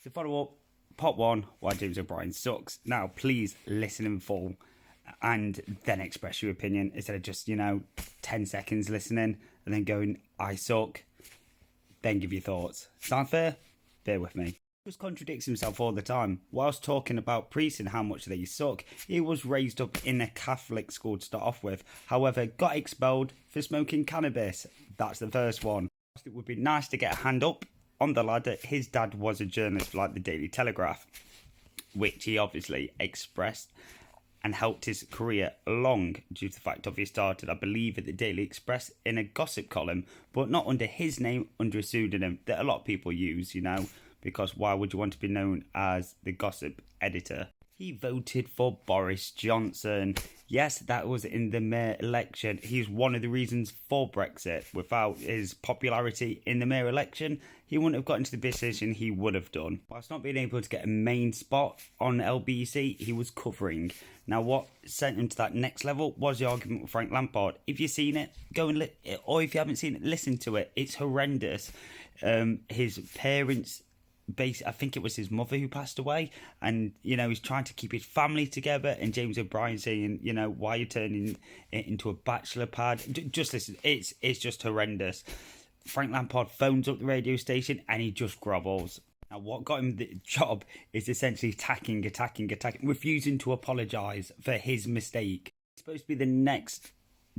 To follow up, part one, why James O'Brien sucks. Now, please listen in full and then express your opinion instead of just, 10 seconds listening and then going, I suck. Then give your thoughts. Sound fair? Bear with me. He just contradicts himself all the time. Whilst talking about priests and how much they suck, he was raised up in a Catholic school to start off with. However, got expelled for smoking cannabis. That's the first one. It would be nice to get a hand up on the lad that his dad was a journalist like the Daily Telegraph, which he obviously expressed and helped his career along due to the fact of he started, I believe, at the Daily Express in a gossip column, but not under his name, under a pseudonym that a lot of people use, because why would you want to be known as the gossip editor? He voted for Boris Johnson. Yes, that was in the mayor election. He's one of the reasons for Brexit. Without his popularity in the mayor election, he wouldn't have gotten to the position he would have done. Whilst not being able to get a main spot on LBC, he was covering. Now, what sent him to that next level was the argument with Frank Lampard. If you've seen it, go and or if you haven't seen it, listen to it. It's horrendous. His parents... I think it was his mother who passed away, and he's trying to keep his family together, and James O'Brien saying, why are you turning it into a bachelor pad? Just listen, it's just horrendous. Frank Lampard phones up the radio station and he just grovels. Now, what got him the job is essentially attacking, refusing to apologise for his mistake. It's supposed to be the next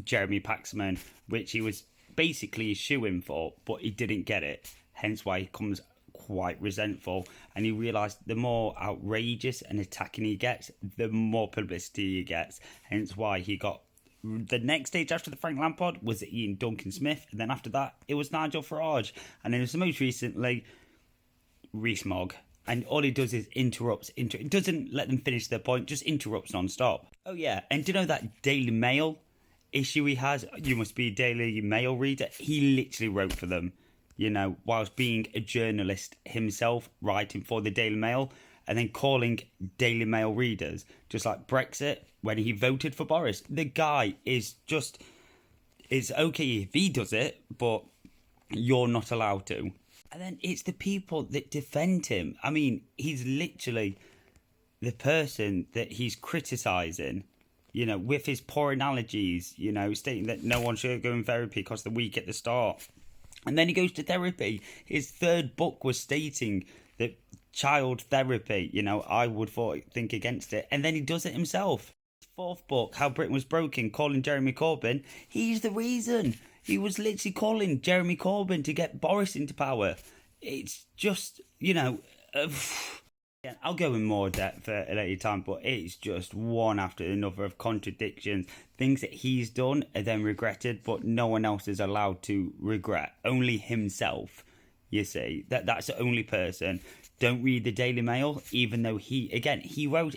Jeremy Paxman, which he was basically a shoo-in for, but he didn't get it, hence why he comes quite resentful, and he realised the more outrageous and attacking he gets, the more publicity he gets, hence why he got the next stage after the Frank Lampard was Ian Duncan Smith, and then after that it was Nigel Farage, and then it was most recently Rees-Mogg, and all he does is interrupts, it doesn't let them finish their point, just interrupts non-stop. Oh yeah, and do you know that Daily Mail issue he has? You must be a Daily Mail reader. He literally wrote for them, whilst being a journalist himself, writing for the Daily Mail, and then calling Daily Mail readers, just like Brexit, when he voted for Boris. The guy is just, it's okay if he does it, but you're not allowed to. And then it's the people that defend him. I mean, he's literally the person that he's criticising, with his poor analogies, stating that no one should go in therapy because they're weak at the start. And then he goes to therapy. His third book was stating that child therapy, I would think against it. And then he does it himself. His fourth book, How Britain Was Broken, calling Jeremy Corbyn, he's the reason. He was literally calling Jeremy Corbyn to get Boris into power. It's just, I'll go in more depth at a later time, but it's just one after another of contradictions. Things that he's done are then regretted, but no one else is allowed to regret. Only himself, you see. That's the only person. Don't read the Daily Mail, even though he wrote,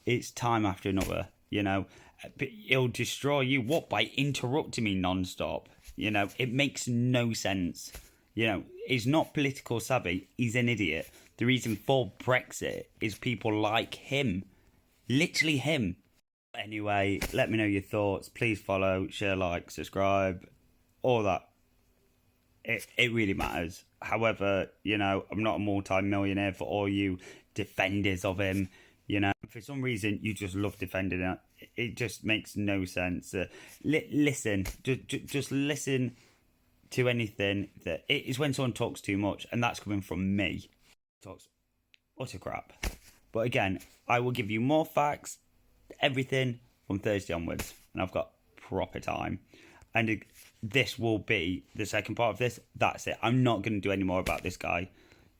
it's time after another, But he'll destroy you, by interrupting me non-stop. It makes no sense. He's not political savvy, he's an idiot. The reason for Brexit is people like him. Literally him. Anyway, let me know your thoughts. Please follow, share, like, subscribe. All that. It really matters. However, I'm not a multi-millionaire for all you defenders of him. For some reason, you just love defending it. It just makes no sense. Listen. Just listen to anything that... It is when someone talks too much, and that's coming from me. Talks utter crap. But again, I will give you more facts, everything from Thursday onwards, and I've got proper time. And this will be the second part of this. That's it. I'm not going to do any more about this guy.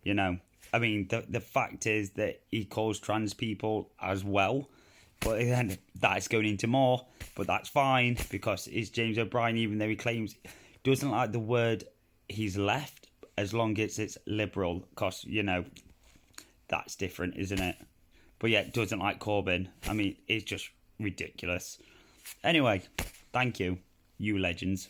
I mean, the fact is that he calls trans people as well, but then that's going into more. But that's fine, because it's James O'Brien, even though he claims doesn't like the word he's left, as long as it's liberal, because, that's different, isn't it? But yeah, doesn't like Corbyn. I mean, it's just ridiculous. Anyway, thank you, you legends.